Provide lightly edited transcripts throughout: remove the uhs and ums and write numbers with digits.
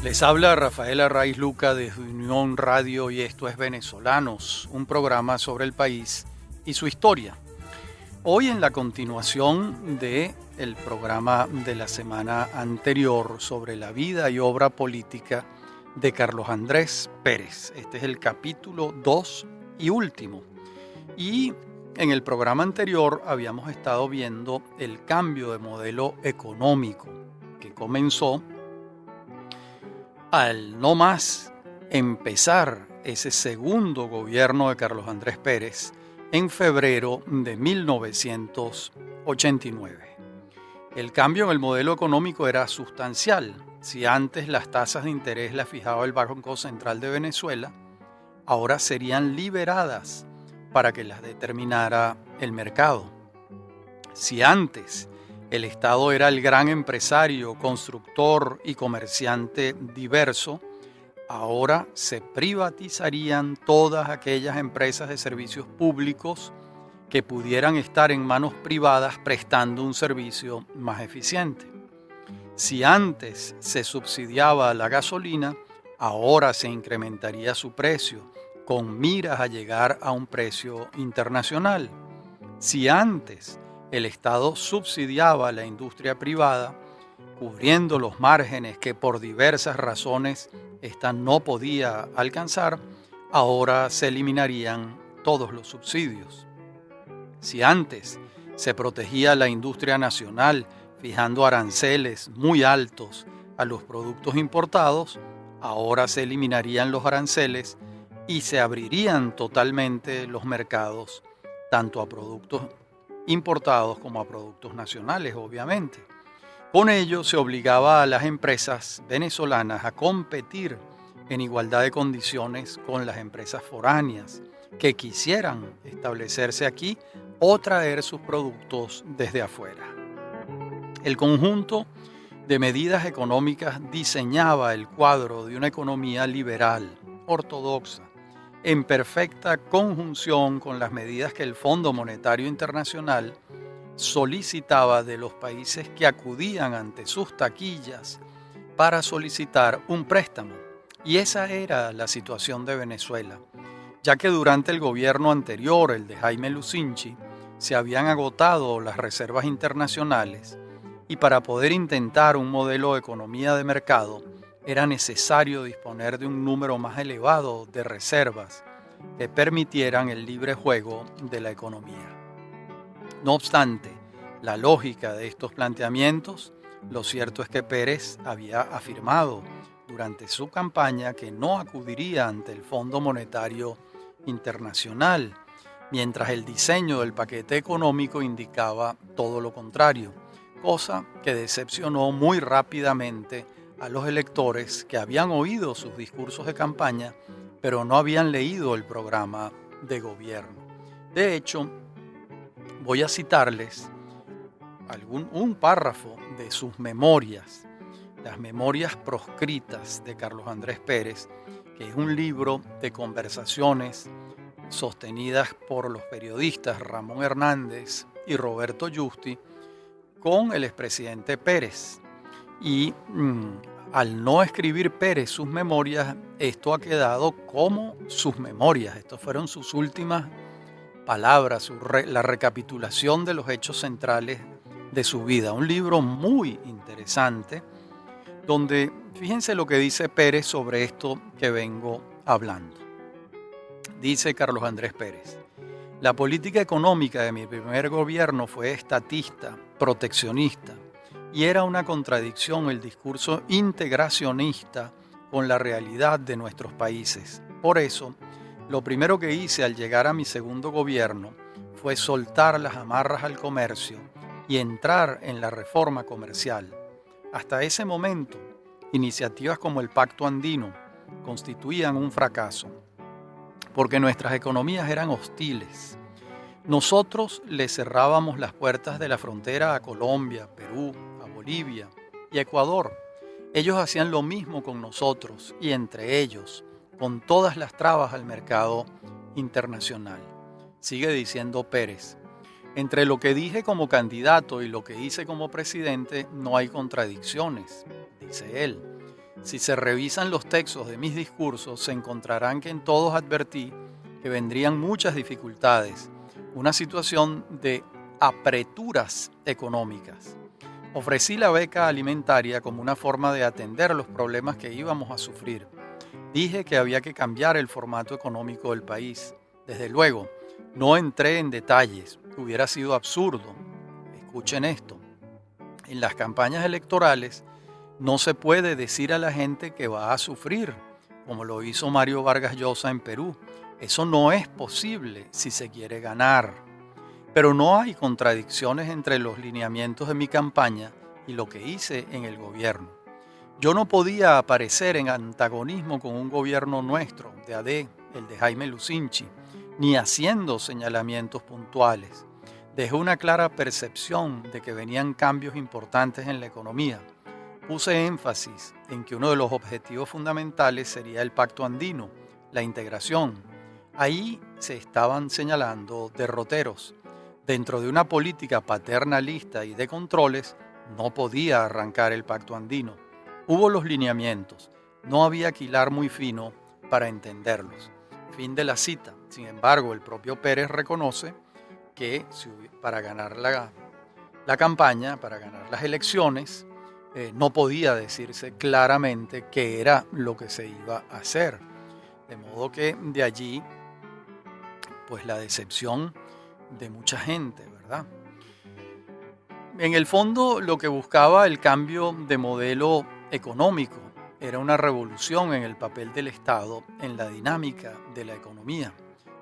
Les habla Rafael Arraiz Luca desde Unión Radio y esto es Venezolanos, un programa sobre el país y su historia. Hoy en la continuación del programa de la semana anterior sobre la vida y obra política de Carlos Andrés Pérez. Este es el capítulo 2 y último. Y en el programa anterior habíamos estado viendo el cambio de modelo económico que comenzó al no más empezar ese segundo gobierno de Carlos Andrés Pérez en febrero de 1989. El cambio en el modelo económico era sustancial. Si antes las tasas de interés las fijaba el Banco Central de Venezuela, ahora serían liberadas para que las determinara el mercado. Si antes el Estado era el gran empresario, constructor y comerciante diverso, ahora se privatizarían todas aquellas empresas de servicios públicos que pudieran estar en manos privadas prestando un servicio más eficiente. Si antes se subsidiaba la gasolina, ahora se incrementaría su precio con miras a llegar a un precio internacional. Si antes el Estado subsidiaba la industria privada, cubriendo los márgenes que por diversas razones ésta no podía alcanzar, ahora se eliminarían todos los subsidios. Si antes se protegía la industria nacional fijando aranceles muy altos a los productos importados, ahora se eliminarían los aranceles y se abrirían totalmente los mercados, tanto a productos importados como a productos nacionales, obviamente. Con ello se obligaba a las empresas venezolanas a competir en igualdad de condiciones con las empresas foráneas que quisieran establecerse aquí o traer sus productos desde afuera. El conjunto de medidas económicas diseñaba el cuadro de una economía liberal, ortodoxa, en perfecta conjunción con las medidas que el Fondo Monetario Internacional solicitaba de los países que acudían ante sus taquillas para solicitar un préstamo. Y esa era la situación de Venezuela, ya que durante el gobierno anterior, el de Jaime Lucinchi, se habían agotado las reservas internacionales y para poder intentar un modelo de economía de mercado era necesario disponer de un número más elevado de reservas que permitieran el libre juego de la economía. No obstante la lógica de estos planteamientos, lo cierto es que Pérez había afirmado durante su campaña que no acudiría ante el Fondo Monetario Internacional, mientras el diseño del paquete económico indicaba todo lo contrario, cosa que decepcionó muy rápidamente a los electores que habían oído sus discursos de campaña, pero no habían leído el programa de gobierno. De hecho, voy a citarles un párrafo de sus memorias, las memorias proscritas de Carlos Andrés Pérez, que es un libro de conversaciones sostenidas por los periodistas Ramón Hernández y Roberto Justi con el expresidente Pérez. Y al no escribir Pérez sus memorias, esto ha quedado como sus memorias. Estas fueron sus últimas palabras, la recapitulación de los hechos centrales de su vida. Un libro muy interesante donde fíjense lo que dice Pérez sobre esto que vengo hablando. Dice Carlos Andrés Pérez: la política económica de mi primer gobierno fue estatista, proteccionista, y era una contradicción el discurso integracionista con la realidad de nuestros países. Por eso, lo primero que hice al llegar a mi segundo gobierno fue soltar las amarras al comercio y entrar en la reforma comercial. Hasta ese momento, iniciativas como el Pacto Andino constituían un fracaso, porque nuestras economías eran hostiles. Nosotros le cerrábamos las puertas de la frontera a Colombia, Perú, a Bolivia y a Ecuador. Ellos hacían lo mismo con nosotros y entre ellos, con todas las trabas al mercado internacional. Sigue diciendo Pérez: entre lo que dije como candidato y lo que hice como presidente no hay contradicciones, dice él. Si se revisan los textos de mis discursos, se encontrarán que en todos advertí que vendrían muchas dificultades, una situación de apreturas económicas. Ofrecí la beca alimentaria como una forma de atender los problemas que íbamos a sufrir. Dije que había que cambiar el formato económico del país. Desde luego, no entré en detalles, hubiera sido absurdo. Escuchen esto. En las campañas electorales no se puede decir a la gente que va a sufrir, como lo hizo Mario Vargas Llosa en Perú. Eso no es posible si se quiere ganar. Pero no hay contradicciones entre los lineamientos de mi campaña y lo que hice en el gobierno. Yo no podía aparecer en antagonismo con un gobierno nuestro, de AD, el de Jaime Lucinchi, ni haciendo señalamientos puntuales. Dejé una clara percepción de que venían cambios importantes en la economía. Puse énfasis en que uno de los objetivos fundamentales sería el Pacto Andino, la integración. Ahí se estaban señalando derroteros. Dentro de una política paternalista y de controles, no podía arrancar el Pacto Andino. Hubo los lineamientos, no había que hilar muy fino para entenderlos. Fin de la cita. Sin embargo, el propio Pérez reconoce que para ganar la campaña, para ganar las elecciones, no podía decirse claramente qué era lo que se iba a hacer. De modo que de allí, pues la decepción de mucha gente, ¿verdad? En el fondo, lo que buscaba el cambio de modelo económico era una revolución en el papel del Estado en la dinámica de la economía,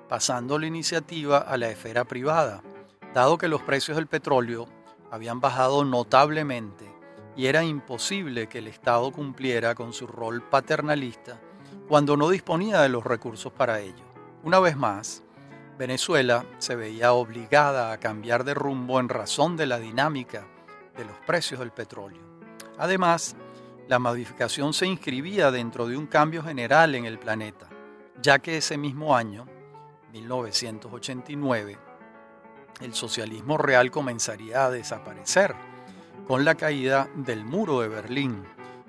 pasando la iniciativa a la esfera privada, dado que los precios del petróleo habían bajado notablemente y era imposible que el Estado cumpliera con su rol paternalista cuando no disponía de los recursos para ello. Una vez más, Venezuela se veía obligada a cambiar de rumbo en razón de la dinámica de los precios del petróleo. Además, la modificación se inscribía dentro de un cambio general en el planeta, ya que ese mismo año, 1989, el socialismo real comenzaría a desaparecer con la caída del muro de Berlín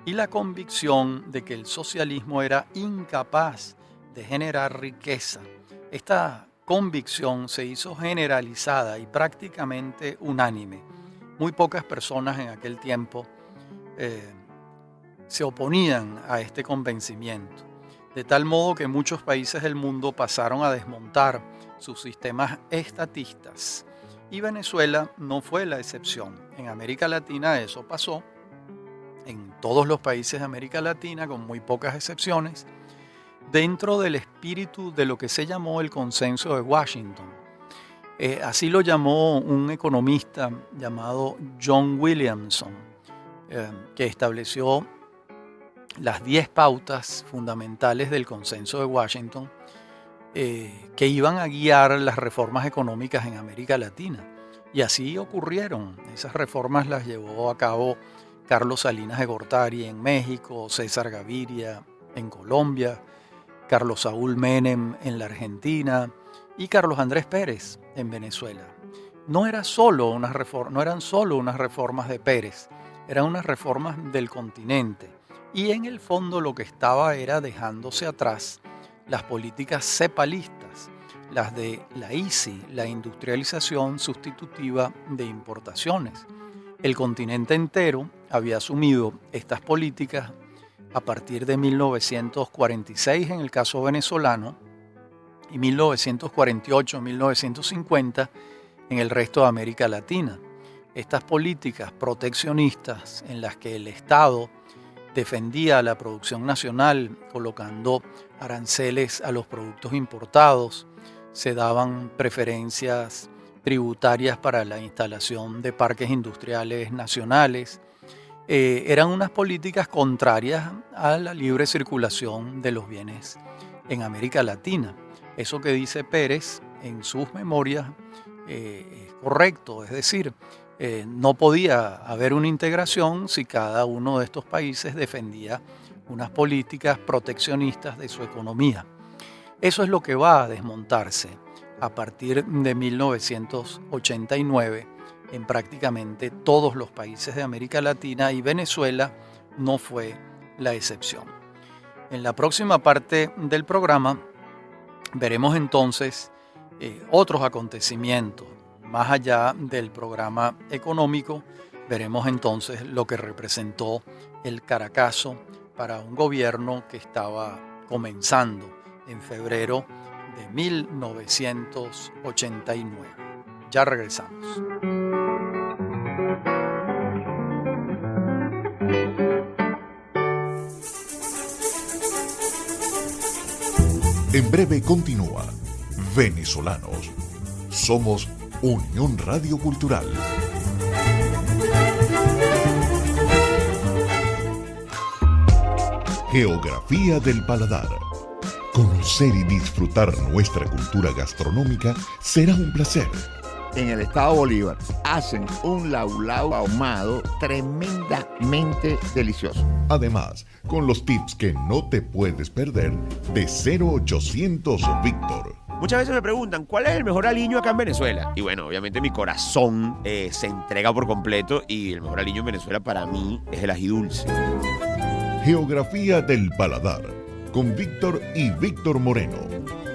y la convicción de que el socialismo era incapaz de generar riqueza. Esta convicción se hizo generalizada y prácticamente unánime. Muy pocas personas en aquel tiempo se oponían a este convencimiento, de tal modo que muchos países del mundo pasaron a desmontar sus sistemas estatistas. Y Venezuela no fue la excepción. En América Latina eso pasó, en todos los países de América Latina, con muy pocas excepciones, dentro del espíritu de lo que se llamó el Consenso de Washington. Así lo llamó un economista llamado John Williamson, que estableció las 10 pautas fundamentales del Consenso de Washington que iban a guiar las reformas económicas en América Latina. Y así ocurrieron. Esas reformas las llevó a cabo Carlos Salinas de Gortari en México, César Gaviria en Colombia, Carlos Saúl Menem en la Argentina y Carlos Andrés Pérez en Venezuela. No eran solo unas reformas de Pérez, eran unas reformas del continente. Y en el fondo lo que estaba era dejándose atrás las políticas cepalistas, las de la ICI, la industrialización sustitutiva de importaciones. El continente entero había asumido estas políticas a partir de 1946 en el caso venezolano y 1948-1950 en el resto de América Latina. Estas políticas proteccionistas en las que el Estado defendía la producción nacional colocando aranceles a los productos importados, se daban preferencias tributarias para la instalación de parques industriales nacionales. Eran unas políticas contrarias a la libre circulación de los bienes en América Latina. Eso que dice Pérez en sus memorias es correcto, es decir, no podía haber una integración si cada uno de estos países defendía unas políticas proteccionistas de su economía. Eso es lo que va a desmontarse a partir de 1989 en prácticamente todos los países de América Latina, y Venezuela no fue la excepción. En la próxima parte del programa veremos entonces otros acontecimientos. Más allá del programa económico, veremos entonces lo que representó el Caracazo para un gobierno que estaba comenzando en febrero de 1989. Ya regresamos. En breve continúa Venezolanos. Somos Unión Radio Cultural. Geografía del paladar. Conocer y disfrutar nuestra cultura gastronómica será un placer. En el estado Bolívar hacen un laulau ahumado tremendamente delicioso. Además, con los tips que no te puedes perder de 0800 Víctor. Muchas veces me preguntan, ¿cuál es el mejor aliño acá en Venezuela? Y bueno, obviamente mi corazón se entrega por completo y el mejor aliño en Venezuela para mí es el ají dulce. Geografía del paladar con Víctor y Víctor Moreno.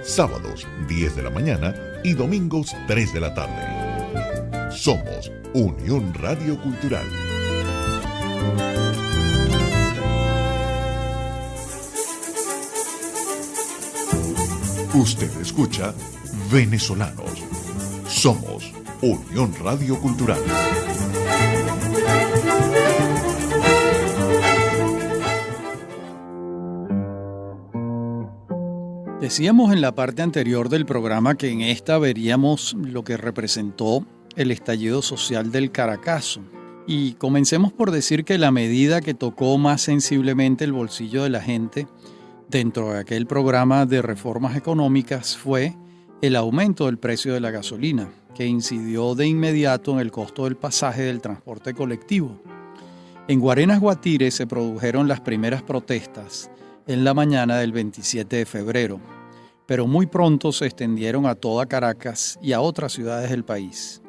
Sábados 10 de la mañana y domingos 3 de la tarde. Somos Unión Radio Cultural. Usted escucha Venezolanos. Somos Unión Radio Cultural. Decíamos en la parte anterior del programa que en esta veríamos lo que representó el estallido social del Caracazo. Y comencemos por decir que la medida que tocó más sensiblemente el bolsillo de la gente dentro de aquel programa de reformas económicas fue el aumento del precio de la gasolina, que incidió de inmediato en el costo del pasaje del transporte colectivo. En Guarenas Guatire se produjeron las primeras protestas en la mañana del 27 de febrero, pero muy pronto se extendieron a toda Caracas y a otras ciudades del país.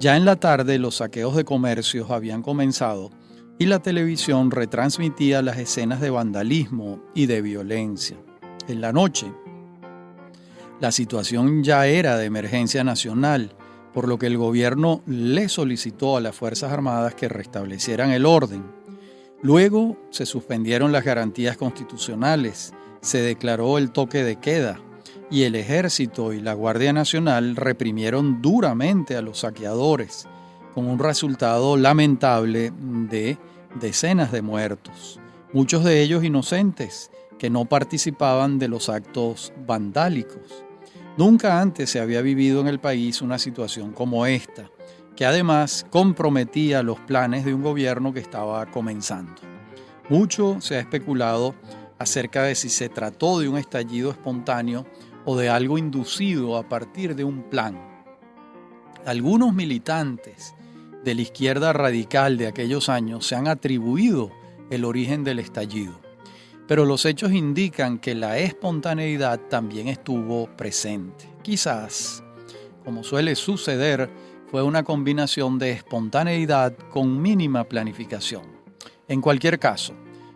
Ya en la tarde los saqueos de comercios habían comenzado y la televisión retransmitía las escenas de vandalismo y de violencia. En la noche, la situación ya era de emergencia nacional, por lo que el gobierno le solicitó a las Fuerzas Armadas que restablecieran el orden. Luego se suspendieron las garantías constitucionales, se declaró el toque de queda y el Ejército y la Guardia Nacional reprimieron duramente a los saqueadores, con un resultado lamentable de decenas de muertos, muchos de ellos inocentes, que no participaban de los actos vandálicos. Nunca antes se había vivido en el país una situación como esta, que además comprometía los planes de un gobierno que estaba comenzando. Mucho se ha especulado acerca de si se trató de un estallido espontáneo o de algo inducido a partir de un plan. Algunos militantes de la izquierda radical de aquellos años se han atribuido el origen del estallido, pero los hechos indican que la espontaneidad también estuvo presente. Quizás, como suele suceder, fue una combinación de espontaneidad con mínima planificación. En cualquier caso,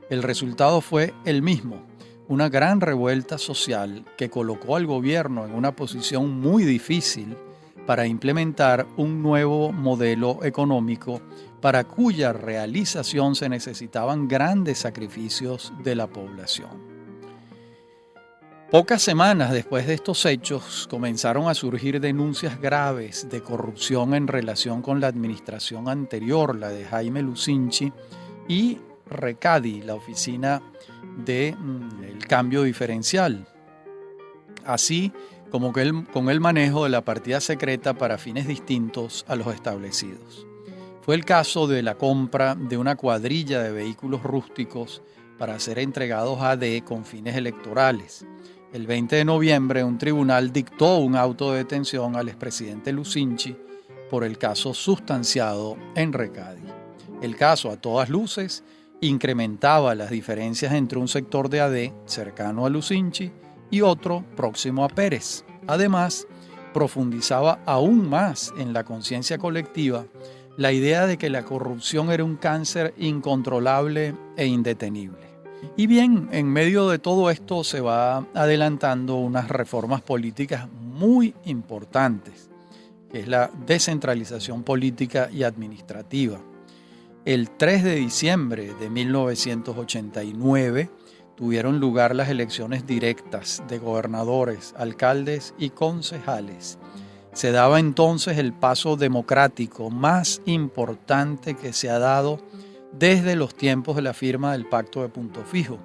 el resultado fue el mismo, una gran revuelta social que colocó al gobierno en una posición muy difícil para implementar un nuevo modelo económico para cuya realización se necesitaban grandes sacrificios de la población. Pocas semanas después de estos hechos comenzaron a surgir denuncias graves de corrupción en relación con la administración anterior, la de Jaime Lucinchi, y Recadi, la oficina del cambio diferencial, así como con el manejo de la partida secreta para fines distintos a los establecidos. Fue el caso de la compra de una cuadrilla de vehículos rústicos para ser entregados a AD con fines electorales. El 20 de noviembre, un tribunal dictó un auto de detención al expresidente Lucinchi por el caso sustanciado en Recadi. El caso, a todas luces, incrementaba las diferencias entre un sector de AD cercano a Lucinchi y otro próximo a Pérez. Además, profundizaba aún más en la conciencia colectiva la idea de que la corrupción era un cáncer incontrolable e indetenible. Y bien, en medio de todo esto se va adelantando unas reformas políticas muy importantes, que es la descentralización política y administrativa. El 3 de diciembre de 1989 tuvieron lugar las elecciones directas de gobernadores, alcaldes y concejales. Se daba entonces el paso democrático más importante que se ha dado desde los tiempos de la firma del Pacto de Punto Fijo,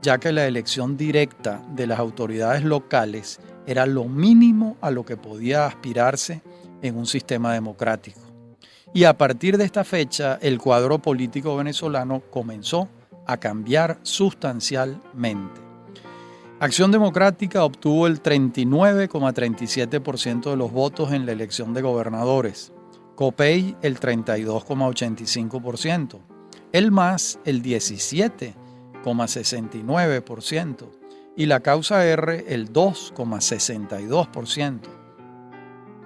ya que la elección directa de las autoridades locales era lo mínimo a lo que podía aspirarse en un sistema democrático. Y a partir de esta fecha, el cuadro político venezolano comenzó a cambiar sustancialmente. Acción Democrática obtuvo el 39,37% de los votos en la elección de gobernadores, COPEI el 32,85%, el MAS el 17,69% y la Causa R el 2,62%,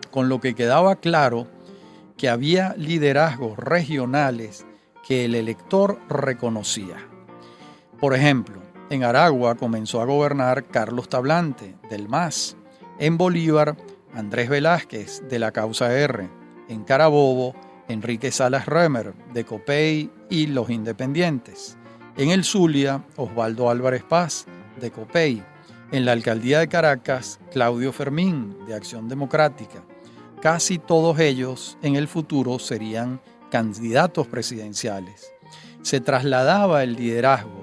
con lo que quedaba claro que había liderazgos regionales que el elector reconocía. Por ejemplo, en Aragua comenzó a gobernar Carlos Tablante, del MAS. En Bolívar, Andrés Velázquez, de la Causa R. En Carabobo, Enrique Salas Römer, de COPEI y Los Independientes. En el Zulia, Osvaldo Álvarez Paz, de COPEI. En la Alcaldía de Caracas, Claudio Fermín, de Acción Democrática. Casi todos ellos en el futuro serían candidatos presidenciales. Se trasladaba el liderazgo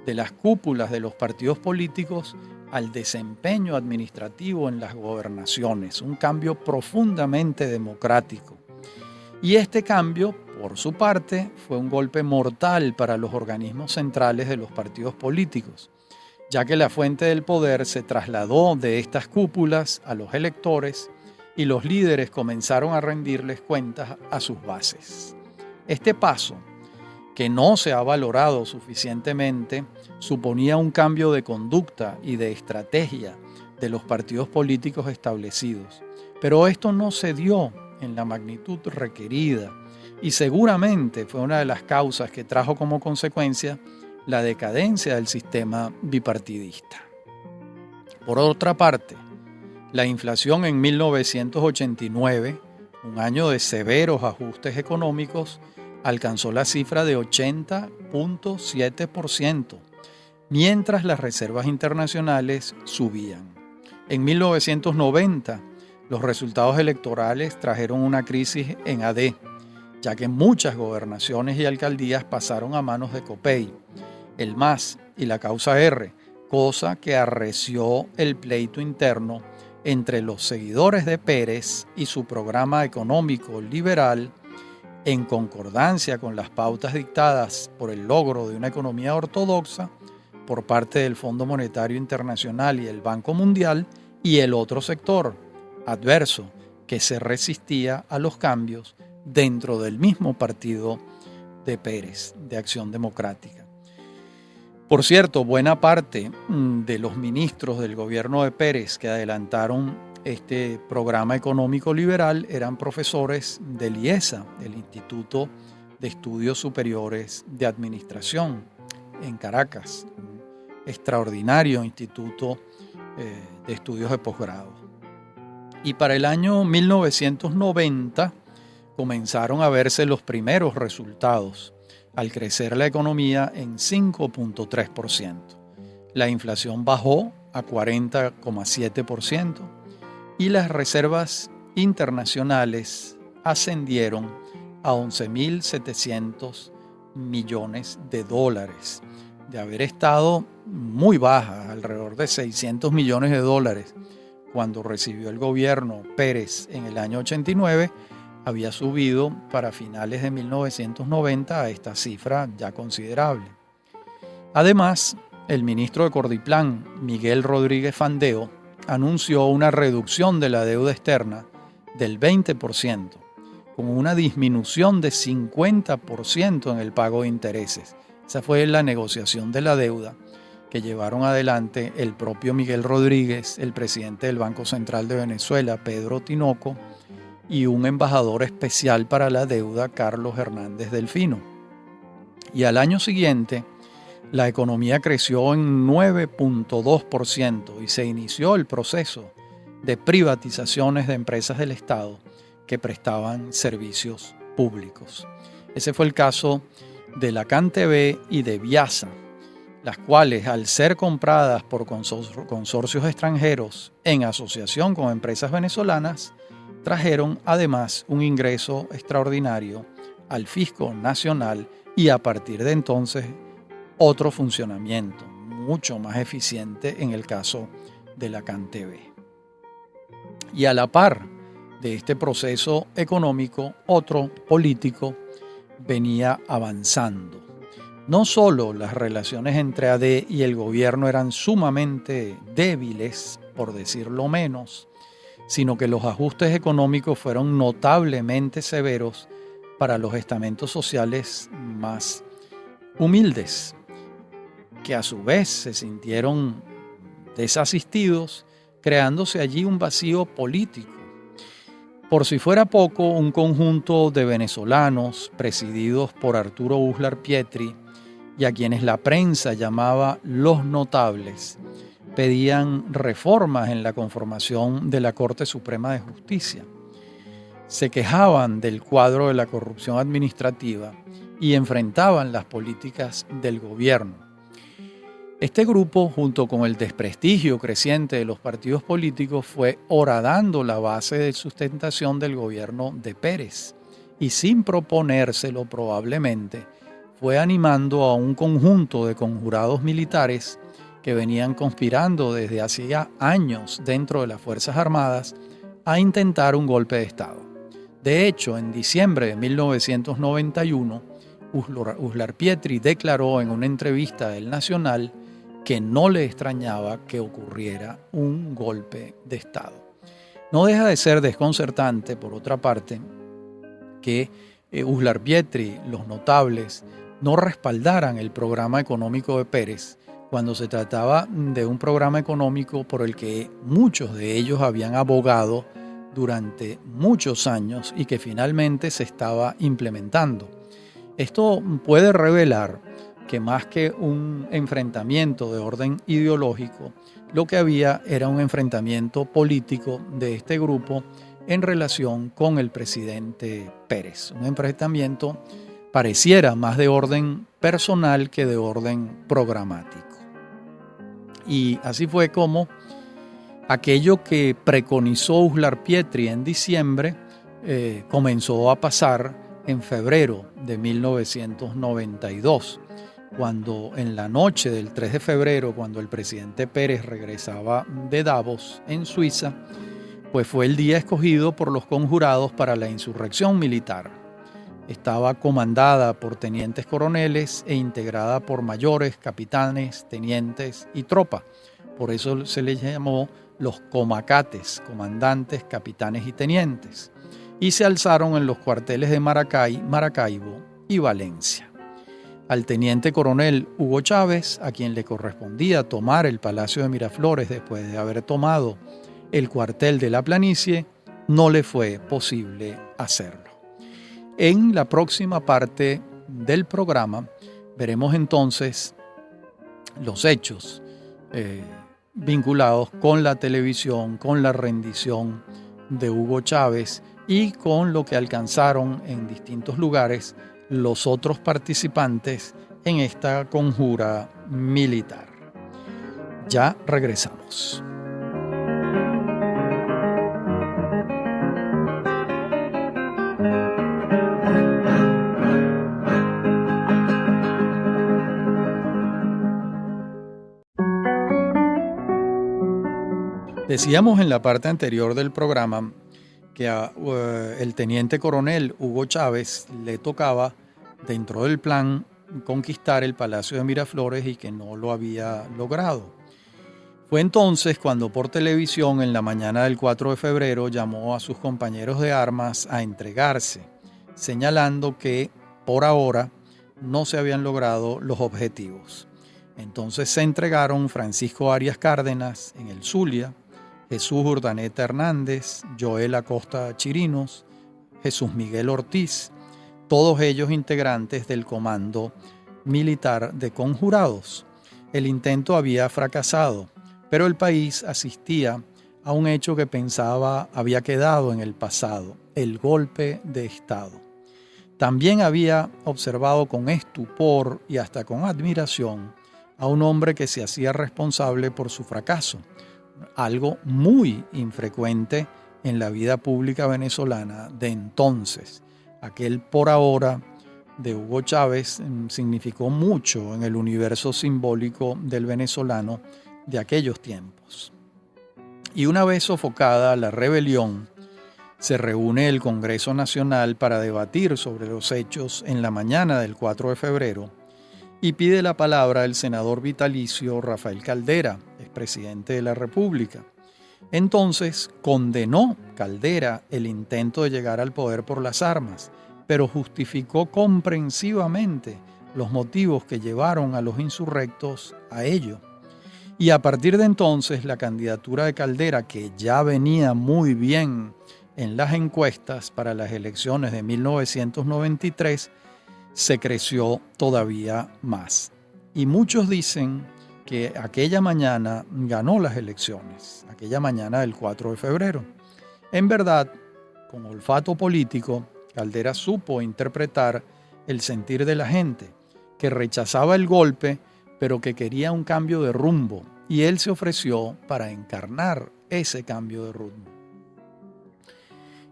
de las cúpulas de los partidos políticos al desempeño administrativo en las gobernaciones, un cambio profundamente democrático. Y este cambio, por su parte, fue un golpe mortal para los organismos centrales de los partidos políticos, ya que la fuente del poder se trasladó de estas cúpulas a los electores y los líderes comenzaron a rendirles cuentas a sus bases. Este paso, que no se ha valorado suficientemente, suponía un cambio de conducta y de estrategia de los partidos políticos establecidos. Pero esto no se dio en la magnitud requerida y seguramente fue una de las causas que trajo como consecuencia la decadencia del sistema bipartidista. Por otra parte, la inflación en 1989, un año de severos ajustes económicos, alcanzó la cifra de 80,7%, mientras las reservas internacionales subían. En 1990, los resultados electorales trajeron una crisis en AD, ya que muchas gobernaciones y alcaldías pasaron a manos de COPEI, el MAS y la Causa R, cosa que arreció el pleito interno entre los seguidores de Pérez y su programa económico liberal, en concordancia con las pautas dictadas por el logro de una economía ortodoxa por parte del Fondo Monetario Internacional y el Banco Mundial, y el otro sector, adverso, que se resistía a los cambios dentro del mismo partido de Pérez, de Acción Democrática. Por cierto, buena parte de los ministros del gobierno de Pérez que adelantaron este programa económico liberal eran profesores del IESA, el Instituto de Estudios Superiores de Administración, en Caracas, un extraordinario instituto de estudios de posgrado. Y para el año 1990 comenzaron a verse los primeros resultados, al crecer la economía en 5,3%. La inflación bajó a 40,7%. Y las reservas internacionales ascendieron a 11.700 millones de dólares, de haber estado muy bajas, alrededor de 600 millones de dólares, cuando recibió el gobierno Pérez en el año 89, había subido para finales de 1990 a esta cifra ya considerable. Además, el ministro de Cordiplan, Miguel Rodríguez Fandeo, anunció una reducción de la deuda externa del 20%, con una disminución de 50% en el pago de intereses. Esa fue la negociación de la deuda que llevaron adelante el propio Miguel Rodríguez, el presidente del Banco Central de Venezuela, Pedro Tinoco, y un embajador especial para la deuda, Carlos Hernández Delfino. Y al año siguiente, la economía creció en 9.2% y se inició el proceso de privatizaciones de empresas del Estado que prestaban servicios públicos. Ese fue el caso de la CanTV y de Viasa, las cuales, al ser compradas por consorcios extranjeros en asociación con empresas venezolanas, trajeron además un ingreso extraordinario al fisco nacional y a partir de entonces otro funcionamiento mucho más eficiente en el caso de la CanTV. Y a la par de este proceso económico, otro político venía avanzando. No solo las relaciones entre AD y el gobierno eran sumamente débiles, por decirlo menos, sino que los ajustes económicos fueron notablemente severos para los estamentos sociales más humildes, que a su vez se sintieron desasistidos, creándose allí un vacío político. Por si fuera poco, un conjunto de venezolanos presididos por Arturo Uslar Pietri y a quienes la prensa llamaba los notables, pedían reformas en la conformación de la Corte Suprema de Justicia. Se quejaban del cuadro de la corrupción administrativa y enfrentaban las políticas del gobierno. Este grupo, junto con el desprestigio creciente de los partidos políticos, fue horadando la base de sustentación del gobierno de Pérez y, sin proponérselo probablemente, fue animando a un conjunto de conjurados militares que venían conspirando desde hacía años dentro de las Fuerzas Armadas a intentar un golpe de Estado. De hecho, en diciembre de 1991, Uslar Pietri declaró en una entrevista del Nacional que no le extrañaba que ocurriera un golpe de Estado. No deja de ser desconcertante, por otra parte, que Uslar Pietri, los notables, no respaldaran el programa económico de Pérez cuando se trataba de un programa económico por el que muchos de ellos habían abogado durante muchos años y que finalmente se estaba implementando. Esto puede revelar que más que un enfrentamiento de orden ideológico, lo que había era un enfrentamiento político de este grupo en relación con el presidente Pérez. Un enfrentamiento pareciera más de orden personal que de orden programático. Y así fue como aquello que preconizó Uslar Pietri en diciembre comenzó a pasar en febrero de 1992, cuando en la noche del 3 de febrero, cuando el presidente Pérez regresaba de Davos, en Suiza, pues fue el día escogido por los conjurados para la insurrección militar. Estaba comandada por tenientes coroneles e integrada por mayores, capitanes, tenientes y tropa. Por eso se les llamó los comacates, comandantes, capitanes y tenientes. Y se alzaron en los cuarteles de Maracaibo y Valencia. Al teniente coronel Hugo Chávez, a quien le correspondía tomar el Palacio de Miraflores después de haber tomado el cuartel de la Planicie, no le fue posible hacerlo. En la próxima parte del programa veremos entonces los hechos vinculados con la televisión, con la rendición de Hugo Chávez y con lo que alcanzaron en distintos lugares los otros participantes en esta conjura militar. Ya regresamos. Decíamos en la parte anterior del programa que el teniente coronel Hugo Chávez le tocaba, dentro del plan, conquistar el Palacio de Miraflores y que no lo había logrado. Fue entonces cuando por televisión, en la mañana del 4 de febrero, llamó a sus compañeros de armas a entregarse, señalando que, por ahora, no se habían logrado los objetivos. Entonces se entregaron Francisco Arias Cárdenas en el Zulia, Jesús Urdaneta Hernández, Joel Acosta Chirinos, Jesús Miguel Ortiz, todos ellos integrantes del Comando militar de conjurados. El intento había fracasado, pero el país asistía a un hecho que pensaba había quedado en el pasado, el golpe de Estado. También había observado con estupor y hasta con admiración a un hombre que se hacía responsable por su fracaso, algo muy infrecuente en la vida pública venezolana de entonces. Aquel por ahora de Hugo Chávez significó mucho en el universo simbólico del venezolano de aquellos tiempos. Y una vez sofocada la rebelión, se reúne el Congreso Nacional para debatir sobre los hechos en la mañana del 4 de febrero y pide la palabra el senador vitalicio Rafael Caldera, expresidente de la República. Entonces condenó Caldera el intento de llegar al poder por las armas, pero justificó comprensivamente los motivos que llevaron a los insurrectos a ello. Y a partir de entonces la candidatura de Caldera, que ya venía muy bien en las encuestas para las elecciones de 1993, se creció todavía más. Y muchos dicen que aquella mañana ganó las elecciones, aquella mañana del 4 de febrero. En verdad, con olfato político, Caldera supo interpretar el sentir de la gente, que rechazaba el golpe, pero que quería un cambio de rumbo, y él se ofreció para encarnar ese cambio de rumbo.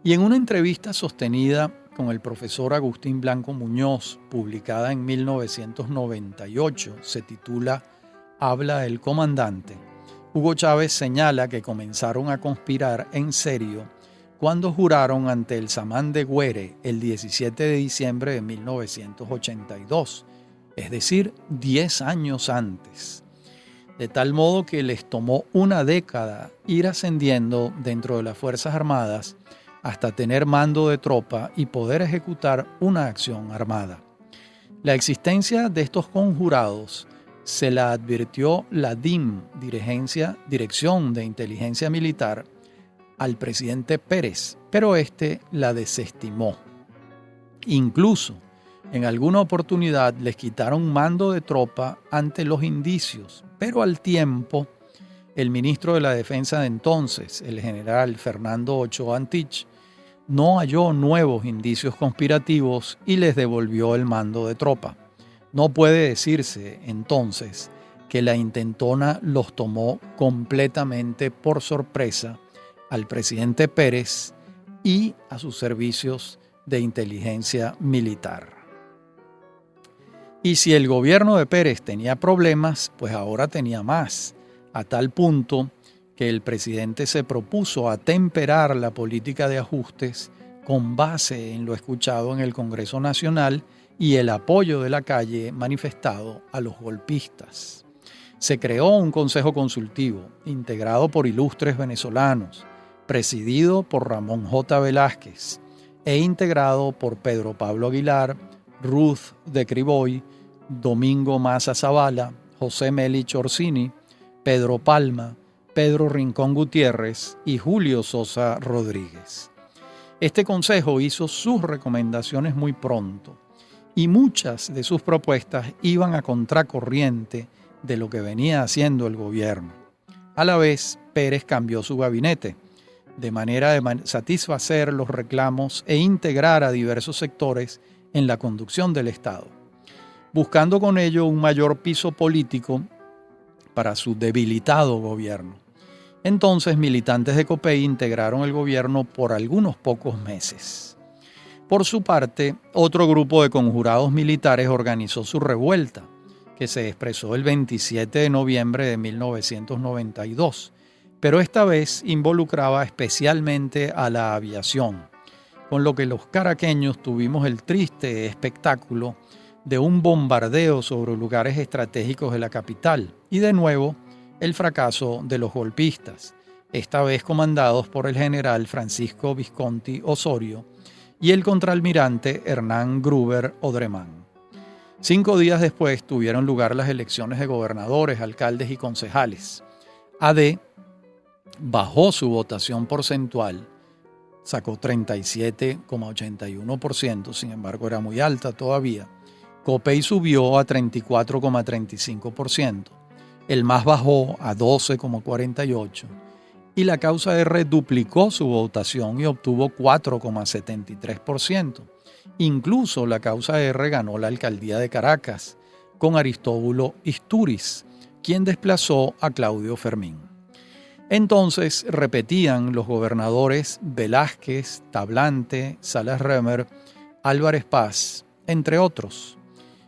Y en una entrevista sostenida con el profesor Agustín Blanco Muñoz, publicada en 1998, se titula Habla el comandante, Hugo Chávez señala que comenzaron a conspirar en serio cuando juraron ante el Samán de Güere el 17 de diciembre de 1982, es decir, 10 años antes. De tal modo que les tomó una década ir ascendiendo dentro de las Fuerzas Armadas hasta tener mando de tropa y poder ejecutar una acción armada. La existencia de estos conjurados se la advirtió la DIM, Dirección de Inteligencia Militar, al presidente Pérez, pero este la desestimó. Incluso, en alguna oportunidad les quitaron mando de tropa ante los indicios, pero al tiempo, el ministro de la Defensa de entonces, el general Fernando Ochoa Antich, no halló nuevos indicios conspirativos y les devolvió el mando de tropa. No puede decirse, entonces, que la intentona los tomó completamente por sorpresa al presidente Pérez y a sus servicios de inteligencia militar. Y si el gobierno de Pérez tenía problemas, pues ahora tenía más, a tal punto que el presidente se propuso atemperar la política de ajustes con base en lo escuchado en el Congreso Nacional y el apoyo de la calle manifestado a los golpistas. Se creó un consejo consultivo integrado por ilustres venezolanos, presidido por Ramón J. Velázquez e integrado por Pedro Pablo Aguilar, Ruth de Criboy, Domingo Maza Zavala, José Melich Orsini, Pedro Palma, Pedro Rincón Gutiérrez y Julio Sosa Rodríguez. Este consejo hizo sus recomendaciones muy pronto y muchas de sus propuestas iban a contracorriente de lo que venía haciendo el gobierno. A la vez, Pérez cambió su gabinete, de manera de satisfacer los reclamos e integrar a diversos sectores en la conducción del Estado, buscando con ello un mayor piso político para su debilitado gobierno. Entonces, militantes de COPEI integraron el gobierno por algunos pocos meses. Por su parte, otro grupo de conjurados militares organizó su revuelta, que se expresó el 27 de noviembre de 1992, pero esta vez involucraba especialmente a la aviación, con lo que los caraqueños tuvimos el triste espectáculo de un bombardeo sobre lugares estratégicos de la capital y de nuevo el fracaso de los golpistas, esta vez comandados por el general Francisco Visconti Osorio y el contraalmirante Hernán Gruber Odremán. 5 días después tuvieron lugar las elecciones de gobernadores, alcaldes y concejales. AD bajó su votación porcentual, sacó 37,81%, sin embargo era muy alta todavía, Copey subió a 34,35%. El MAS bajó a 12,48%. Y la causa R duplicó su votación y obtuvo 4,73%. Incluso la causa R ganó la alcaldía de Caracas con Aristóbulo Istúriz, quien desplazó a Claudio Fermín. Entonces repetían los gobernadores Velázquez, Tablante, Salas Remer, Álvarez Paz, entre otros.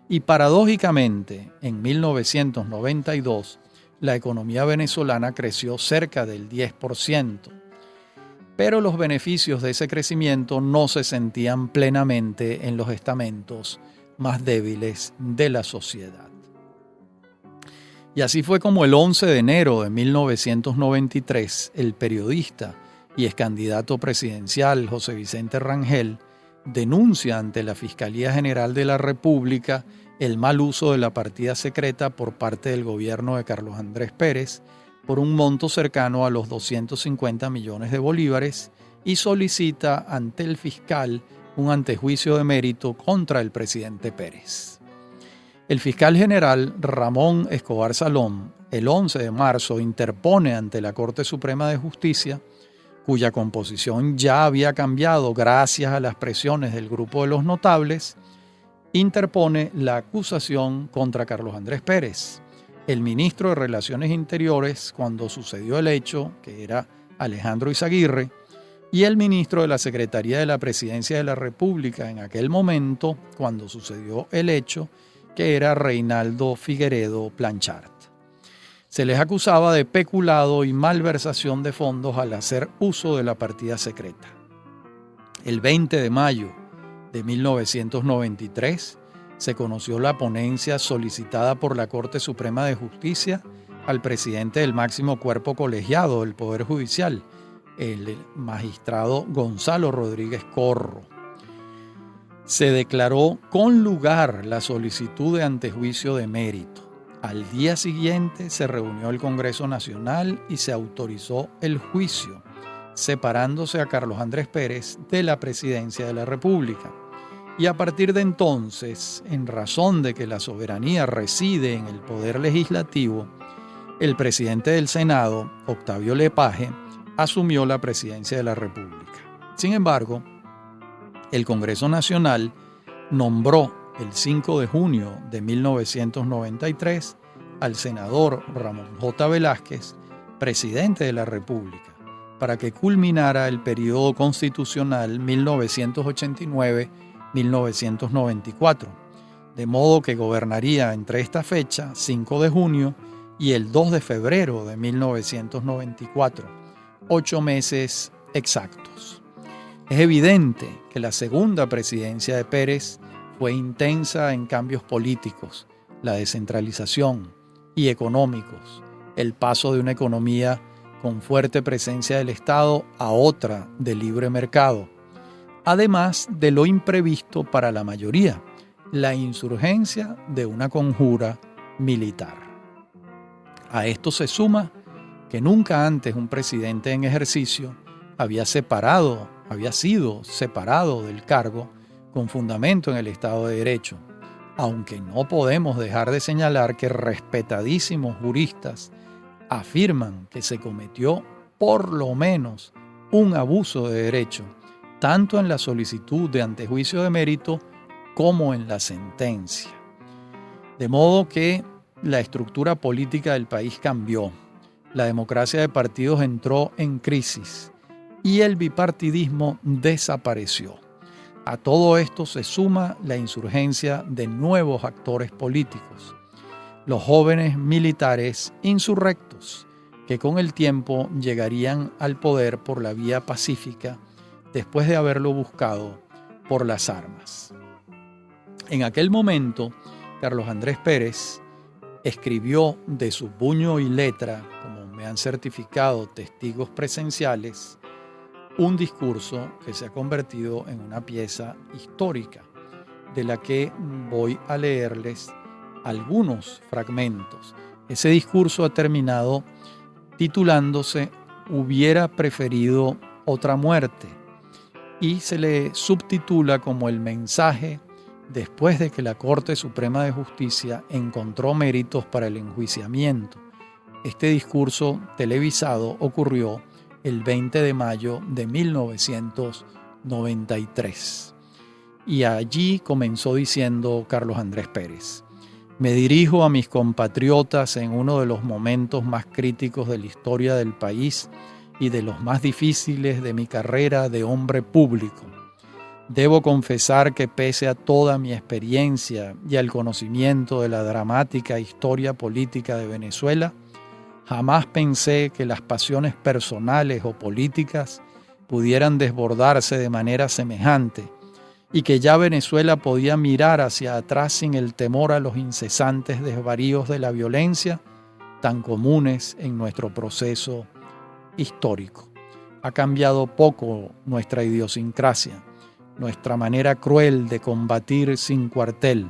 Y paradójicamente, en 1992, la economía venezolana creció cerca del 10%, pero los beneficios de ese crecimiento no se sentían plenamente en los estamentos más débiles de la sociedad. Y así fue como el 11 de enero de 1993, el periodista y excandidato presidencial José Vicente Rangel denuncia ante la Fiscalía General de la República el mal uso de la partida secreta por parte del gobierno de Carlos Andrés Pérez por un monto cercano a los 250 millones de bolívares y solicita ante el fiscal un antejuicio de mérito contra el presidente Pérez. El fiscal general Ramón Escobar Salón, el 11 de marzo, interpone ante la Corte Suprema de Justicia, cuya composición ya había cambiado gracias a las presiones del grupo de los notables, interpone la acusación contra Carlos Andrés Pérez, el ministro de Relaciones Interiores cuando sucedió el hecho, que era Alejandro Izaguirre, y el ministro de la Secretaría de la Presidencia de la República en aquel momento, cuando sucedió el hecho, que era Reinaldo Figueredo Planchart. Se les acusaba de peculado y malversación de fondos al hacer uso de la partida secreta. El 20 de mayo de 1993 se conoció la ponencia solicitada por la Corte Suprema de Justicia al presidente del máximo cuerpo colegiado del Poder Judicial, el magistrado Gonzalo Rodríguez Corro. Se declaró con lugar la solicitud de antejuicio de mérito. Al día siguiente se reunió el Congreso Nacional y se autorizó el juicio, separándose a Carlos Andrés Pérez de la presidencia de la República. Y a partir de entonces, en razón de que la soberanía reside en el Poder Legislativo, el presidente del Senado, Octavio Lepage, asumió la presidencia de la República. Sin embargo, el Congreso Nacional nombró el 5 de junio de 1993 al senador Ramón J. Velázquez, presidente de la República, para que culminara el periodo constitucional 1989-1994, de modo que gobernaría entre esta fecha, 5 de junio, y el 2 de febrero de 1994, 8 meses exactos. Es evidente que la segunda presidencia de Pérez fue intensa en cambios políticos, la descentralización y económicos, el paso de una economía con fuerte presencia del Estado a otra de libre mercado, además de lo imprevisto para la mayoría, la insurgencia de una conjura militar. A esto se suma que nunca antes un presidente en ejercicio había sido separado del cargo con fundamento en el Estado de Derecho, aunque no podemos dejar de señalar que respetadísimos juristas afirman que se cometió por lo menos un abuso de derecho, tanto en la solicitud de antejuicio de mérito como en la sentencia. De modo que la estructura política del país cambió, la democracia de partidos entró en crisis y el bipartidismo desapareció. A todo esto se suma la insurgencia de nuevos actores políticos, los jóvenes militares insurrectos, que con el tiempo llegarían al poder por la vía pacífica después de haberlo buscado por las armas. En aquel momento, Carlos Andrés Pérez escribió de su puño y letra, como me han certificado testigos presenciales, un discurso que se ha convertido en una pieza histórica, de la que voy a leerles algunos fragmentos. Ese discurso ha terminado titulándose «Hubiera preferido otra muerte» y se le subtitula como el mensaje después de que la Corte Suprema de Justicia encontró méritos para el enjuiciamiento. Este discurso televisado ocurrió el 20 de mayo de 1993. Y allí comenzó diciendo Carlos Andrés Pérez: me dirijo a mis compatriotas en uno de los momentos más críticos de la historia del país y de los más difíciles de mi carrera de hombre público. Debo confesar que pese a toda mi experiencia y al conocimiento de la dramática historia política de Venezuela, jamás pensé que las pasiones personales o políticas pudieran desbordarse de manera semejante y que ya Venezuela podía mirar hacia atrás sin el temor a los incesantes desvaríos de la violencia tan comunes en nuestro proceso histórico. Ha cambiado poco nuestra idiosincrasia, nuestra manera cruel de combatir sin cuartel.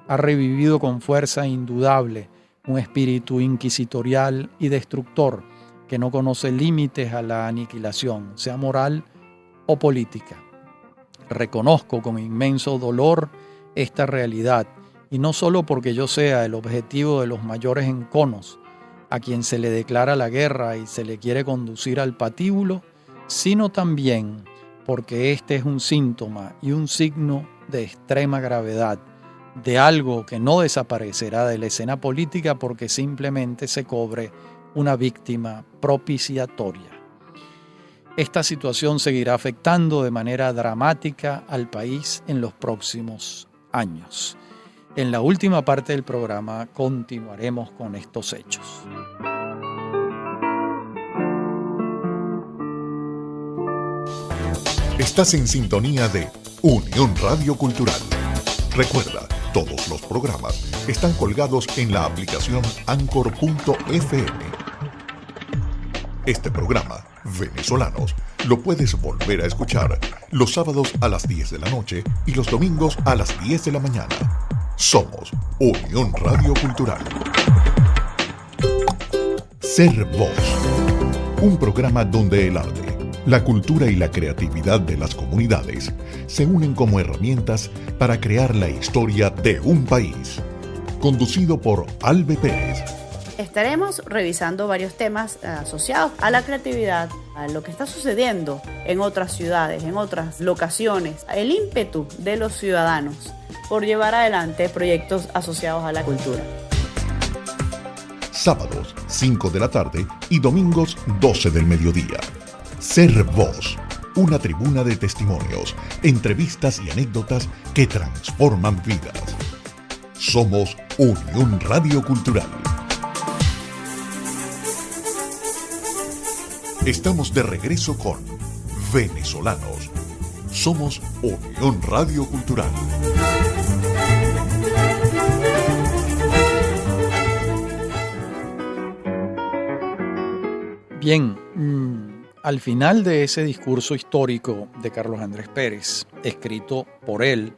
Ha revivido con fuerza indudable un espíritu inquisitorial y destructor que no conoce límites a la aniquilación, sea moral o política. Reconozco con inmenso dolor esta realidad, y no solo porque yo sea el objetivo de los mayores enconos, a quien se le declara la guerra y se le quiere conducir al patíbulo, sino también porque este es un síntoma y un signo de extrema gravedad, de algo que no desaparecerá de la escena política porque simplemente se cobre una víctima propiciatoria. Esta situación seguirá afectando de manera dramática al país en los próximos años. En la última parte del programa continuaremos con estos hechos. Estás en sintonía de Unión Radio Cultural. Recuerda, todos los programas están colgados en la aplicación Anchor.fm. Este programa, Venezolanos, lo puedes volver a escuchar los sábados a las 10 de la noche y los domingos a las 10 de la mañana. Somos Unión Radio Cultural. Ser Voz, un programa donde el arte, la cultura y la creatividad de las comunidades se unen como herramientas para crear la historia de un país. Conducido por Albe Pérez. Estaremos revisando varios temas asociados a la creatividad, a lo que está sucediendo en otras ciudades, en otras locaciones, el ímpetu de los ciudadanos por llevar adelante proyectos asociados a la cultura. Sábados, 5 de la tarde y domingos, 12 del mediodía. Ser Voz, una tribuna de testimonios, entrevistas y anécdotas que transforman vidas. Somos Unión Radio Cultural. Estamos de regreso con Venezolanos. Somos Unión Radio Cultural. Bien, al final de ese discurso histórico de Carlos Andrés Pérez, escrito por él,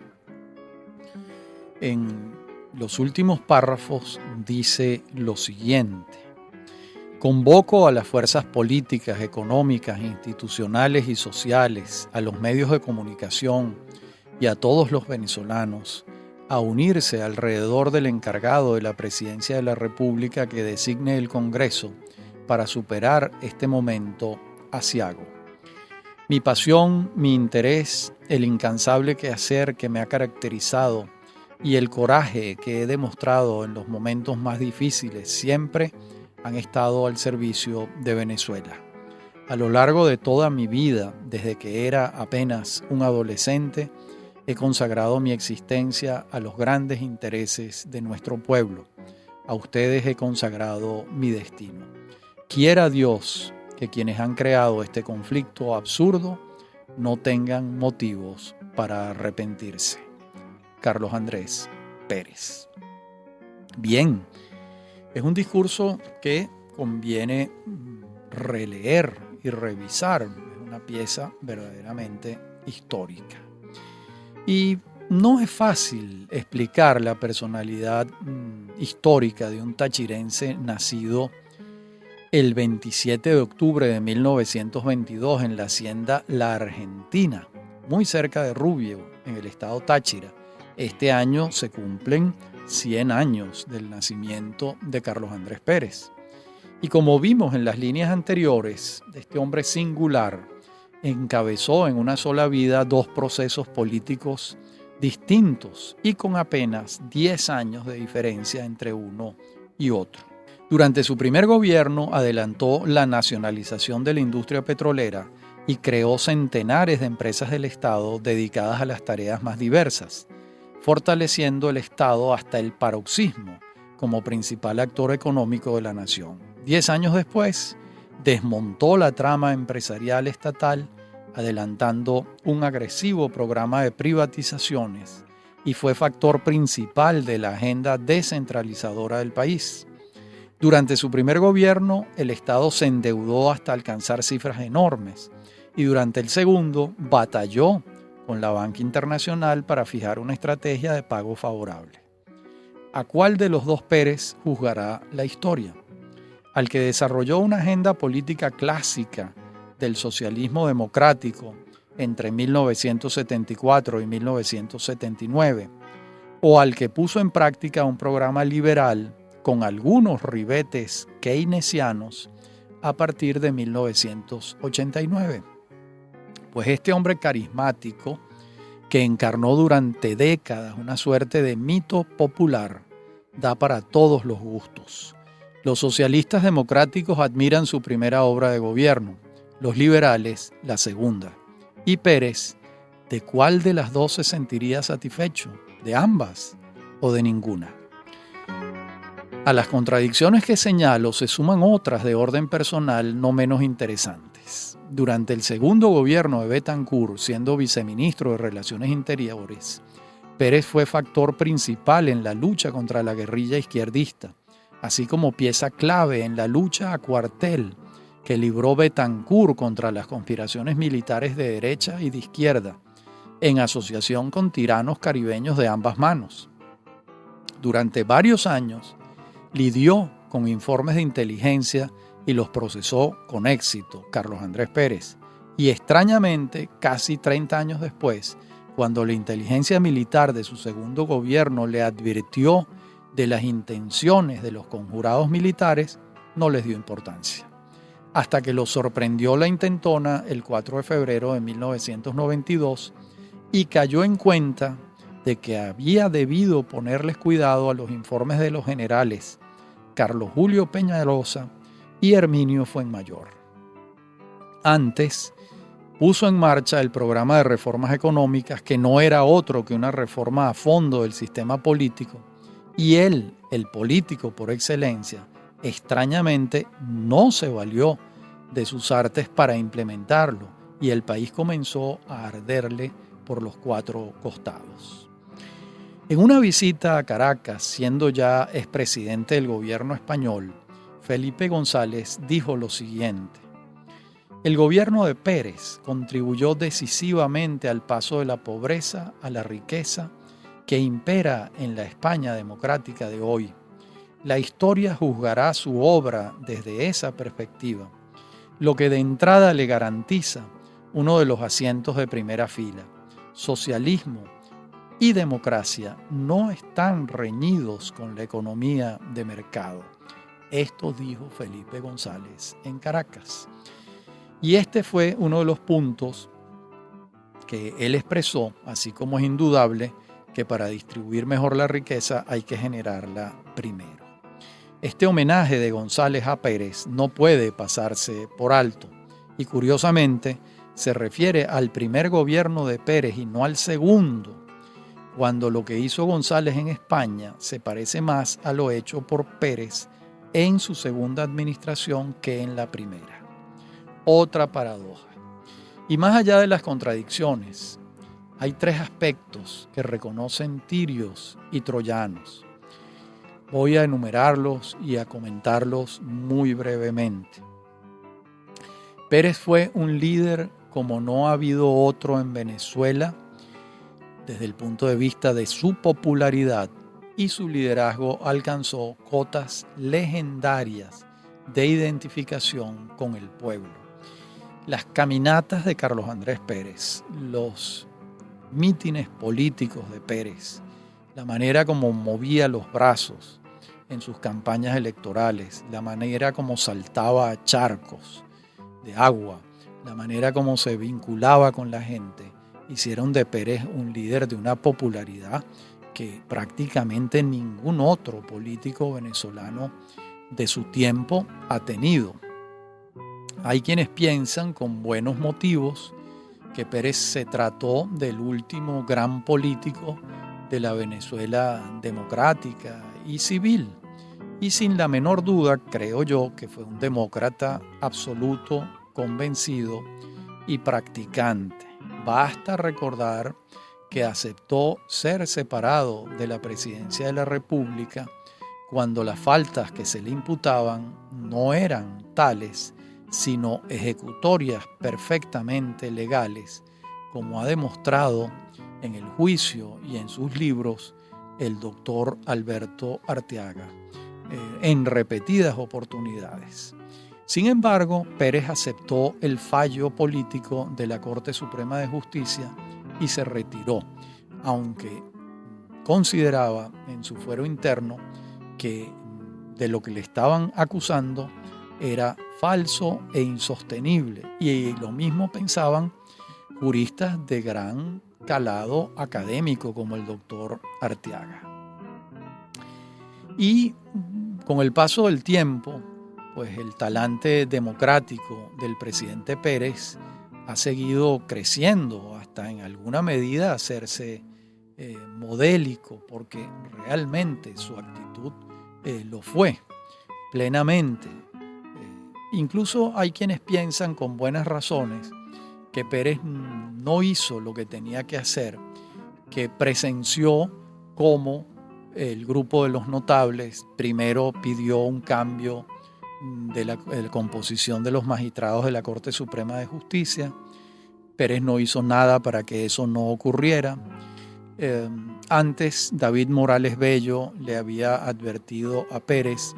en los últimos párrafos dice lo siguiente: convoco a las fuerzas políticas, económicas, institucionales y sociales, a los medios de comunicación y a todos los venezolanos a unirse alrededor del encargado de la Presidencia de la República que designe el Congreso para superar este momento aciago. Mi pasión, mi interés, el incansable quehacer que me ha caracterizado y el coraje que he demostrado en los momentos más difíciles siempre han estado al servicio de Venezuela. A lo largo de toda mi vida, desde que era apenas un adolescente, he consagrado mi existencia a los grandes intereses de nuestro pueblo. A ustedes he consagrado mi destino. Quiera Dios que quienes han creado este conflicto absurdo no tengan motivos para arrepentirse. Carlos Andrés Pérez. Bien. Es un discurso que conviene releer y revisar. Es una pieza verdaderamente histórica. Y no es fácil explicar la personalidad histórica de un tachirense nacido el 27 de octubre de 1922 en la hacienda La Argentina, muy cerca de Rubio, en el estado Táchira, Este año se cumplen 100 años del nacimiento de Carlos Andrés Pérez. Y como vimos en las líneas anteriores, este hombre singular encabezó en una sola vida 2 procesos políticos distintos y con apenas 10 años de diferencia entre uno y otro. Durante su primer gobierno adelantó la nacionalización de la industria petrolera y creó centenares de empresas del Estado dedicadas a las tareas más diversas, fortaleciendo el Estado hasta el paroxismo como principal actor económico de la nación. 10 años después, desmontó la trama empresarial estatal, adelantando un agresivo programa de privatizaciones y fue factor principal de la agenda descentralizadora del país. Durante su primer gobierno, el Estado se endeudó hasta alcanzar cifras enormes y durante el segundo batalló con la banca internacional para fijar una estrategia de pago favorable. ¿A cuál de los 2 Pérez juzgará la historia? ¿Al que desarrolló una agenda política clásica del socialismo democrático entre 1974 y 1979, o al que puso en práctica un programa liberal con algunos ribetes keynesianos a partir de 1989? Pues este hombre carismático, que encarnó durante décadas una suerte de mito popular, da para todos los gustos. Los socialistas democráticos admiran su primera obra de gobierno, los liberales la segunda. Y Pérez, ¿de cuál de las 2 se sentiría satisfecho? ¿De ambas o de ninguna? A las contradicciones que señalo se suman otras de orden personal no menos interesantes. Durante el segundo gobierno de Betancur, siendo viceministro de Relaciones Interiores, Pérez fue factor principal en la lucha contra la guerrilla izquierdista, así como pieza clave en la lucha a cuartel que libró Betancur contra las conspiraciones militares de derecha y de izquierda, en asociación con tiranos caribeños de ambas manos. Durante varios años, lidió con informes de inteligencia y los procesó con éxito Carlos Andrés Pérez. Y extrañamente, casi 30 años después, cuando la inteligencia militar de su segundo gobierno le advirtió de las intenciones de los conjurados militares, no les dio importancia. Hasta que los sorprendió la intentona el 4 de febrero de 1992 y cayó en cuenta de que había debido ponerles cuidado a los informes de los generales Carlos Julio Peñalosa y Herminio Fuenmayor. Antes, puso en marcha el programa de reformas económicas, que no era otro que una reforma a fondo del sistema político, y él, el político por excelencia, extrañamente no se valió de sus artes para implementarlo, y el país comenzó a arderle por los 4 costados. En una visita a Caracas, siendo ya expresidente del gobierno español, Felipe González dijo lo siguiente: el gobierno de Pérez contribuyó decisivamente al paso de la pobreza a la riqueza que impera en la España democrática de hoy. La historia juzgará su obra desde esa perspectiva, lo que de entrada le garantiza uno de los asientos de primera fila. Socialismo y democracia no están reñidos con la economía de mercado. Esto dijo Felipe González en Caracas. Y este fue uno de los puntos que él expresó, así como es indudable que para distribuir mejor la riqueza hay que generarla primero. Este homenaje de González a Pérez no puede pasarse por alto y curiosamente se refiere al primer gobierno de Pérez y no al segundo, cuando lo que hizo González en España se parece más a lo hecho por Pérez en su segunda administración que en la primera. Otra paradoja. Y más allá de las contradicciones, hay 3 aspectos que reconocen tirios y troyanos. Voy a enumerarlos y a comentarlos muy brevemente. Pérez fue un líder como no ha habido otro en Venezuela desde el punto de vista de su popularidad, y su liderazgo alcanzó cotas legendarias de identificación con el pueblo. Las caminatas de Carlos Andrés Pérez, los mítines políticos de Pérez la manera como movía los brazos en sus campañas electorales, la manera como saltaba a charcos de agua, la manera como se vinculaba con la gente, hicieron de Pérez un líder de una popularidad que prácticamente ningún otro político venezolano de su tiempo ha tenido. Hay quienes piensan con buenos motivos que Pérez se trató del último gran político de la Venezuela democrática y civil. Y sin la menor duda, creo yo, que fue un demócrata absoluto, convencido y practicante. Basta recordar que aceptó ser separado de la presidencia de la República cuando las faltas que se le imputaban no eran tales, sino ejecutorias perfectamente legales, como ha demostrado en el juicio y en sus libros el doctor Alberto Arteaga, en repetidas oportunidades. Sin embargo, Pérez aceptó el fallo político de la Corte Suprema de Justicia y se retiró, aunque consideraba en su fuero interno que de lo que le estaban acusando era falso e insostenible, y lo mismo pensaban juristas de gran calado académico como el doctor Arteaga. Y con el paso del tiempo, pues el talante democrático del presidente Pérez ha seguido creciendo hasta en alguna medida hacerse modélico, porque realmente su actitud lo fue plenamente. Incluso hay quienes piensan con buenas razones que Pérez no hizo lo que tenía que hacer, que presenció cómo el grupo de los notables primero pidió un cambio de la composición de los magistrados de la Corte Suprema de Justicia. Pérez no hizo nada para que eso no ocurriera. Antes, David Morales Bello le había advertido a Pérez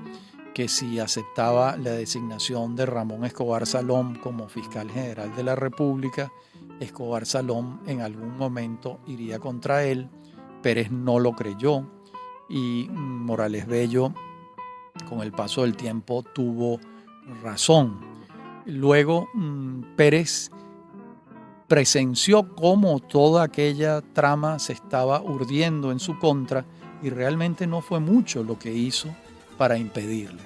que si aceptaba la designación de Ramón Escobar Salom como fiscal general de la República, Escobar Salom en algún momento iría contra él. Pérez no lo creyó y Morales Bello, con el paso del tiempo, tuvo razón. Luego, Pérez presenció cómo toda aquella trama se estaba urdiendo en su contra y realmente no fue mucho lo que hizo para impedirla.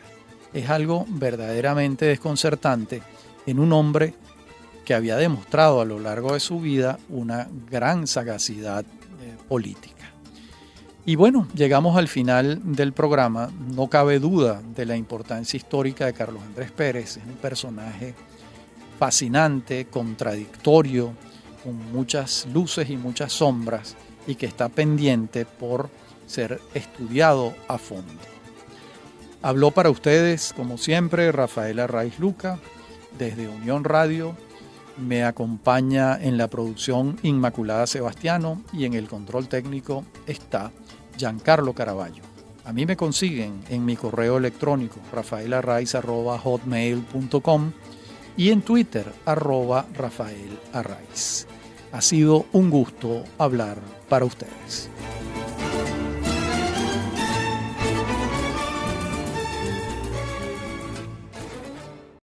Es algo verdaderamente desconcertante en un hombre que había demostrado a lo largo de su vida una gran sagacidad política. Y bueno, llegamos al final del programa. No cabe duda de la importancia histórica de Carlos Andrés Pérez. Es un personaje fascinante, contradictorio, con muchas luces y muchas sombras, y que está pendiente por ser estudiado a fondo. Habló para ustedes, como siempre, Rafael Arraiz Luca, desde Unión Radio. Me acompaña en la producción Inmaculada Sebastiano y en el control técnico está Giancarlo Caraballo. A mí me consiguen en mi correo electrónico rafaelarraiz@hotmail.com y en Twitter @rafaelarraiz. Ha sido un gusto hablar para ustedes.